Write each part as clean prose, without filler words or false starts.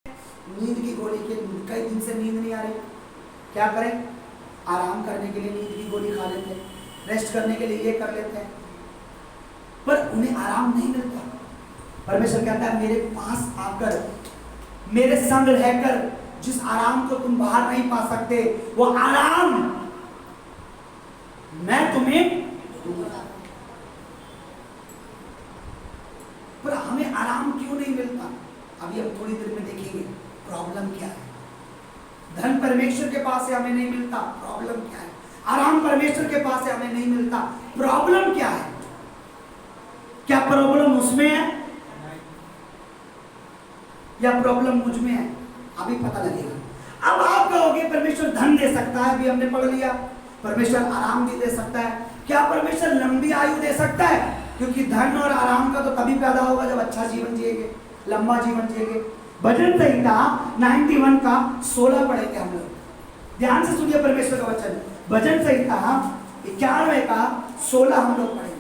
नींद की गोली के कई दिन से नींद नहीं आ रही, क्या करें? आराम करने के लिए नींद की गोली खा लेते हैं, रेस्ट करने के लिए ये कर लेते हैं, पर उन्हें आराम नहीं मिलता। परमेश्वर कहता है मेरे पास आकर, मेरे संग रहकर जिस आराम को तुम बाहर नहीं पा सकते, वो आराम मैं तुम्हें दूंगा। पर हमें आराम क्यों नहीं मिलता? अभी हम थोड़ी देर में देखेंगे प्रॉब्लम क्या है। धन परमेश्वर के पास से हमें नहीं मिलता, प्रॉब्लम क्या है? आराम परमेश्वर के पास से हमें नहीं मिलता, प्रॉब्लम क्या है? क्या प्रॉब्लम उसमें है या प्रॉब्लम मुझ में है? अभी पता लगेगा। अब आप कहोगे परमेश्वर धन दे सकता है, अभी हमने पढ़ लिया। परमेश्वर आराम भी दे सकता है। क्या परमेश्वर लंबी आयु दे सकता है? क्योंकि धन और आराम का तो तभी पैदा होगा जब अच्छा जीवन जिएंगे, लंबा जीवन जिएंगे। भजन संहिता 91 का 16 पढ़ेंगे हम लोग। ध्यान से सुनिए परमेश्वर का वचन। भजन संहिता 91 का 16 हम लोग पढ़ेंगे।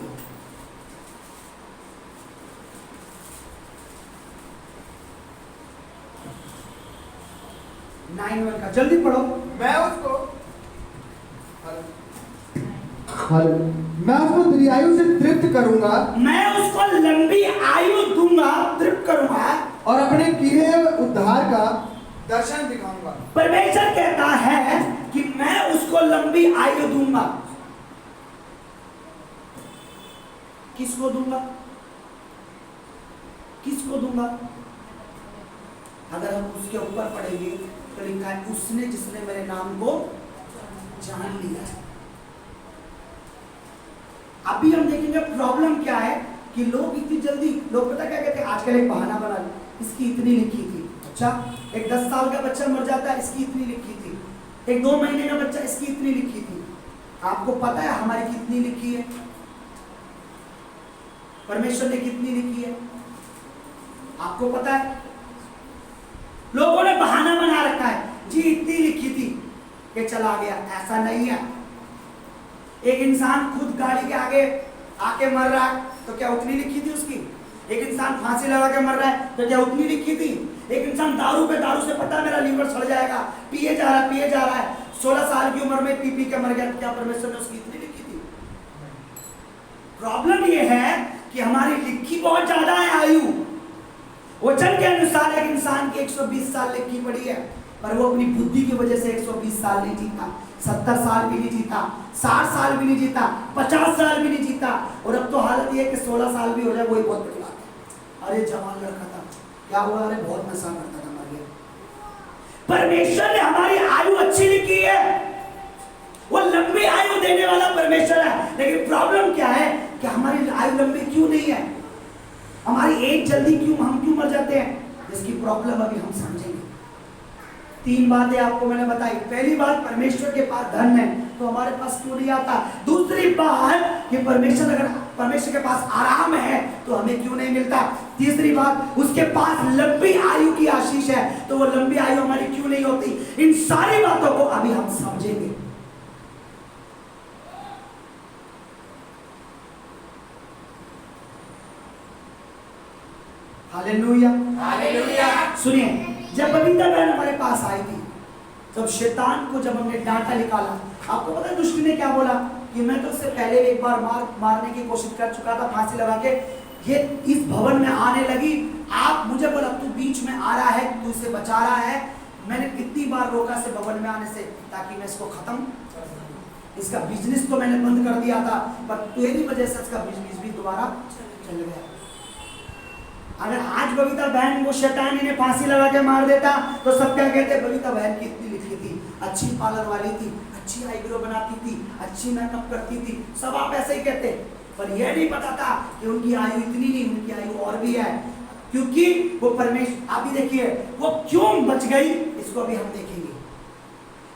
91 का जल्दी पढ़ो। मैं उसको दीर्घायु से तृप्त करूंगा, मैं उसको लंबी आयु दूंगा, तृप्त करूंगा और अपने किए हुए उद्धार का दर्शन दिखाऊंगा। परमेश्वर कहता है कि मैं उसको लंबी आयु दूंगा। किसको दूंगा? किसको दूंगा? अगर हम उसके ऊपर पढ़ेंगे तो लिखा है उसने जिसने मेरे नाम को जान लिया है। अभी हम देखेंगे प्रॉब्लम क्या है कि लोग इतनी जल्दी, लोग पता क्या कहते हैं आजकल? एक बहाना बना, इसकी इतनी लिखी थी। अच्छा, एक 10 साल का बच्चा मर जाता है, इसकी इतनी लिखी थी। एक 2 महीने का बच्चा, इसकी इतनी लिखी थी। आपको पता है हमारी कितनी लिखी है? परमेश्वर ने कितनी लिखी है? आपको पता है? लोगों ने बहाना बना रखा है, जी इतनी लिखी थी कि चला गया। ऐसा नहीं है। एक इंसान खुद गाड़ी के आगे आके मर रहा है तो क्या उतनी लिखी थी उसकी? एक इंसान फांसी लगा के मर रहा है तो क्या उतनी लिखी थी? एक इंसान दारू से पता मेरा लीवर सड़ जाएगा, पिए जा रहा है, 16 साल की उम्र में पी के मर गया, क्या परमेश्वर ने उसकी इतनी लिखी थी? प्रॉब्लम ये है कि हमारी लिखी बहुत ज्यादा है आयु। वचन के अनुसार एक इंसान की 120 साल लिखी पड़ी है, पर वो अपनी बुद्धि की वजह से 120 साल नहीं जीता, 70 साल भी नहीं जीता, 60 साल भी नहीं जीता, 50 साल भी नहीं जीता। और अब तो हालत ये है कि 16 साल भी हो जाए वही बहुत बड़ी बात है। अरे जवान लड़का था, क्या हुआ? अरे बहुत नशा करता था, मर गया। परमेश्वर ने हमारी आयु अच्छी लिखी है, वो लंबी आयु देने वाला परमेश्वर है। लेकिन प्रॉब्लम क्या है कि हमारी आयु लंबी क्यों नहीं है? हमारी एज जल्दी क्यों, हम क्यों मर जाते हैं? इसकी प्रॉब्लम अभी हम समझेंगे। 3 बातें आपको मैंने बताई। पहली बात, परमेश्वर के पास धन है तो हमारे पास क्यों नहीं आता? दूसरी बात कि परमेश्वर के पास आराम है तो हमें क्यों नहीं मिलता? तीसरी बात, उसके पास लंबी आयु की आशीष है तो वो लंबी आयु हमारी क्यों नहीं होती? इन सारी बातों को अभी हम समझेंगे। Hallelujah, hallelujah. सुनिए, जब बबीता बहन हमारे पास आई थी, जब शैतान को जब हमने डांटा निकाला, आपको पता है दुष्ट ने क्या बोला? कि मैं तो उससे पहले एक बार मारने की कोशिश कर चुका था, फांसी लगा के। ये इस भवन में आने लगी, आप मुझे बोला तू बीच में आ रहा है, तू इसे बचा रहा है। मैंने कितनी बार रोका से भवन में आने से, ताकि मैं इसको खत्म, इसका बिजनेस तो मैंने बंद कर दिया था, पर तेरी वजह से इसका बिजनेस भी दोबारा चल गया। अगर आज बबीता बहन को शैतान ने फांसी लगा के मार देता तो सब क्या कहते? बबीता बहन की इतनी लिखी थी, अच्छी पार्लर वाली थी, अच्छी आईब्रो बनाती थी, अच्छी मेकअप करती थी, सब आप ऐसे ही कहते। पर यह नहीं पता था कि उनकी आयु इतनी नहीं, उनकी आयु और भी है, क्योंकि वो परमेश्वर। अभी देखिए वो क्यों बच गई, इसको अभी हम देखेंगे।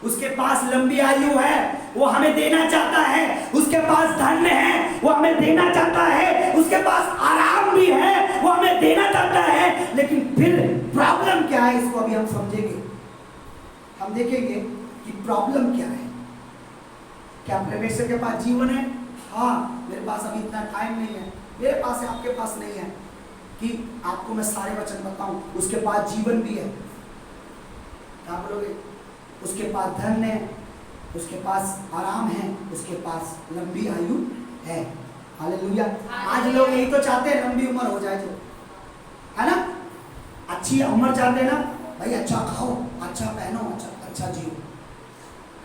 उसके पास लंबी आयु है, वो हमें देना चाहता है। उसके पास धन है, वो हमें देना चाहता है। उसके पास आराम भी है, वो हमें देना चाहता है। लेकिन फिर प्रॉब्लम क्या है, इसको अभी हम समझेंगे। हम देखेंगे कि प्रॉब्लम क्या है। क्या परमेश्वर के पास जीवन है? हाँ, मेरे पास अभी इतना टाइम नहीं है, मेरे पास है, आपके पास नहीं है कि आपको मैं सारे वचन बताऊं। उसके पास जीवन भी है, क्या बोलोगे? उसके पास धन है, उसके पास आराम है, उसके पास लंबी आयु है। हालेलुया। आज लोग यही तो चाहते हैं, लंबी उम्र हो जाए जो, है ना? अच्छी उम्र चाहते हैं ना भाई, अच्छा खाओ, अच्छा पहनो, अच्छा जियो,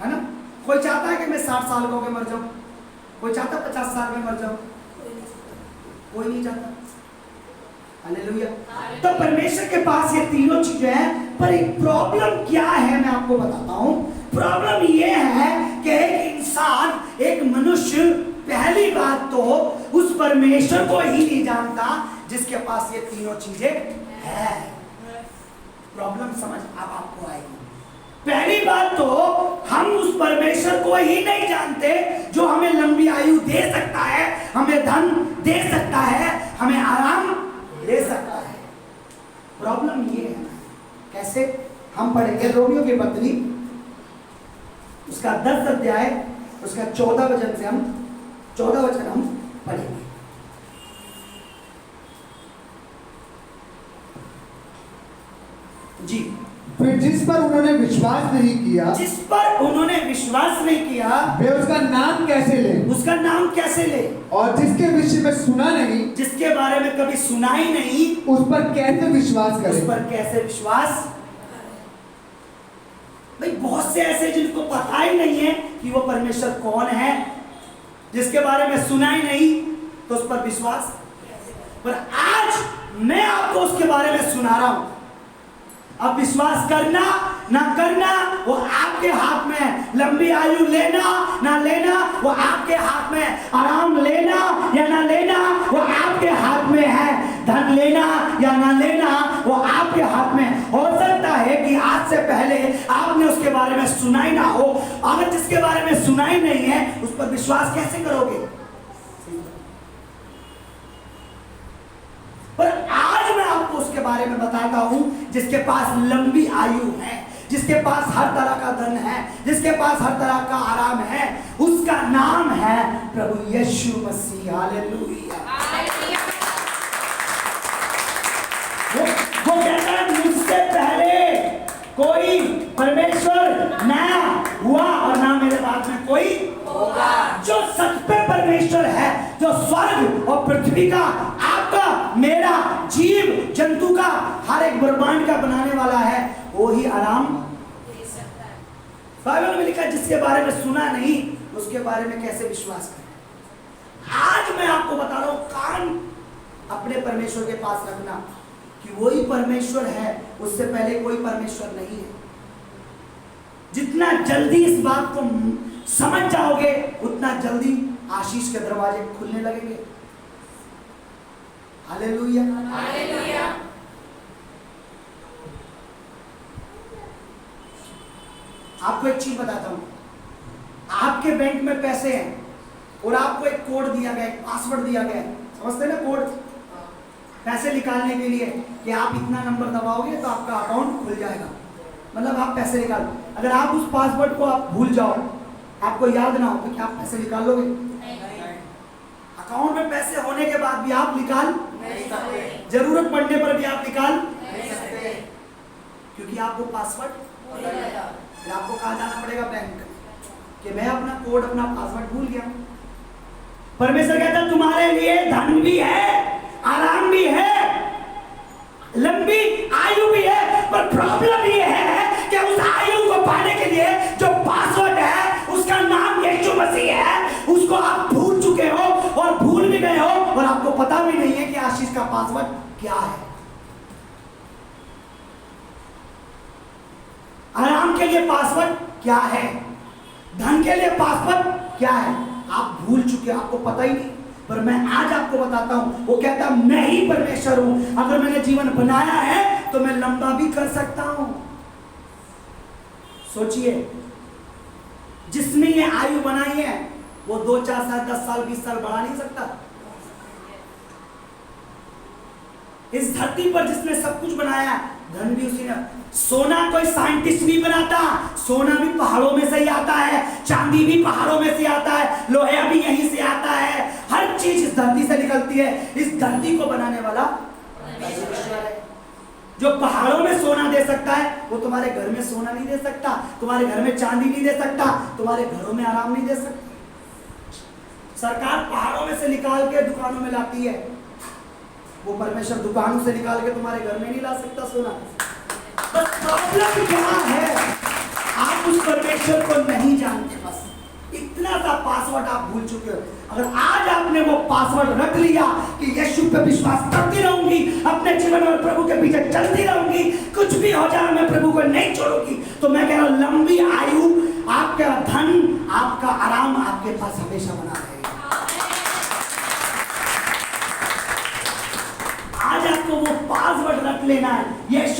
है ना? कोई चाहता है कि मैं 60 साल का होकर मर जाऊं? कोई चाहता 50 साल में मर जाऊं? कोई नहीं चाहता। हालेलुया। तो परमेश्वर के पास ये तीनों चीजें हैं, पर एक प्रॉब्लम क्या है मैं आपको बताता हूं। प्रॉब्लम ये है कि एक इंसान, एक मनुष्य पहली बात तो उस परमेश्वर को ही नहीं जानता जिसके पास ये तीनों चीजें हैं। प्रॉब्लम समझ अब आपको आएगी। पहली बात तो हम उस परमेश्वर को ही नहीं जानते जो हमें लंबी आयु दे सकता है, हमें धन दे सकता है, हमें आराम दे सकता है। प्रॉब्लम ये है ना, कैसे? हम पढ़ेंगे रोमियो की पत्री उसका 10 अध्याय उसका 14 वचन हम पढ़ेंगे। जी। फिर जिस पर उन्होंने विश्वास नहीं किया, वे उसका नाम कैसे लें? उसका नाम कैसे ले? और जिसके विषय में सुना नहीं, जिसके बारे में कभी सुना ही नहीं, उस पर कैसे विश्वास करें? उस पर कैसे विश्वास? भाई बहुत से ऐसे जिनको पता ही नहीं है कि वो परमेश्वर कौन है, जिसके बारे में सुना ही नहीं, तो उस पर विश्वास। पर आज मैं आपको उसके बारे में सुना रहा हूं। अब विश्वास करना ना करना वो आपके हाथ में है। लंबी आयु लेना ना लेना वो आपके हाथ में है। आराम लेना या ना लेना वो आपके हाथ में है। धन लेना या ना लेना वो आपके हाथ में। हो सकता है कि आज से पहले आपने उसके बारे में सुना ही ना हो। अगर जिसके बारे में सुना ही नहीं है उस पर विश्वास कैसे करोगे? पर आज मैं आपको उसके बारे में बताता हूं जिसके पास लंबी आयु है, जिसके पास हर तरह का धन है, जिसके पास हर तरह का आराम है। उसका नाम है प्रभु यीशु मसीह। हालेलुया। वो कहता है मुझसे पहले कोई परमेश्वर ना हुआ और ना मेरे बाद में कोई होगा। जो सच पे परमेश्वर है, जो स्वर्ग और पृथ्वी का, आपका, मेरा, जीव जंतु का, हर एक ब्रह्मांड का बनाने वाला है, वो ही आराम दे सकता है। बाइबल में लिखा है जिसके बारे में सुना नहीं उसके बारे में कैसे विश्वास करें। आज मैं आपको बता रहा हूं, कान अपने परमेश्वर के पास रखना कि वही परमेश्वर है, उससे पहले कोई परमेश्वर नहीं है। जितना जल्दी इस बात को समझ जाओगे उतना जल्दी आशीष के दरवाजे खुलने लगेंगे। हालेलुया। हालेलुया। आपको एक चीज बताता हूं, आपके बैंक में पैसे हैं और आपको एक कोड दिया गया, एक पासवर्ड दिया गया, समझते ना कोड? पैसे निकालने के लिए कि आप इतना नंबर दबाओगे तो आपका अकाउंट खुल जाएगा, मतलब आप पैसे निकाल। अगर आप उस पासवर्ड को आप भूल जाओ, आपको याद ना हो, तो क्या आप पैसे निकाल लोगे? अकाउंट में पैसे होने के बाद भी आप निकाल नहीं सकते, जरूरत पड़ने पर भी आप निकाल नहीं सकते, क्योंकि आपको पासवर्ड फिर आपको कहाँ जाना पड़ेगा? बैंक, कि मैं अपना कोड, अपना पासवर्ड भूल गया। परमेश्वर कहता है तुम्हारे लिए धन भी है, आराम भी है, लंबी आयु भी है, पर प्रॉब्लम ये है कि उस आयु को पाने के लिए जो पासवर्ड है उसका नाम यीशु मसीह है, उसको आप भूल चुके हो और भूल भी गए हो और आपको पता भी नहीं है कि आशीष का पासवर्ड क्या है। आराम के लिए पासवर्ड क्या है, धन के लिए पासवर्ड क्या है, आप भूल चुके, आपको पता ही नहीं। पर मैं आज आपको बताता हूं, वो कहता मैं ही परमेश्वर हूं, अगर मैंने जीवन बनाया है तो मैं लंबा भी कर सकता हूं। सोचिए, जिसने ये आयु बनाई है वो 2, 4 साल, 10 साल, 20 साल बढ़ा नहीं सकता। इस धरती पर जिसने सब कुछ बनाया, धन भी उसी ने। सोना कोई साइंटिस्ट नहीं बनाता, सोना भी पहाड़ों में से ही आता है, चांदी भी पहाड़ों में से आता है, लोहा भी यहीं से आता है, हर चीज इस धरती से निकलती है। इस धरती को बनाने वाला परमेश्वर है। जो पहाड़ों में सोना दे सकता है वो तुम्हारे घर में सोना नहीं दे सकता, तुम्हारे घर में चांदी नहीं दे सकता, तुम्हारे घरों में आराम नहीं दे सकता। सरकार पहाड़ों में से निकाल के दुकानों में लाती है, वो परमेश्वर दुकानों से निकाल के तुम्हारे घर में नहीं ला सकता सोना। बस प्रॉब्लम क्या है, आप उस परमेश्वर को नहीं जानते। बस इतना सा पासवर्ड आप भूल चुके हो। अगर आज आपने वो पासवर्ड रख लिया कि यीशु पे विश्वास करती रहूंगी, अपने जीवन में प्रभु के पीछे चलती रहूंगी, कुछ भी हो जाए मैं प्रभु को नहीं छोड़ूंगी, तो मैं कह रहा हूं लंबी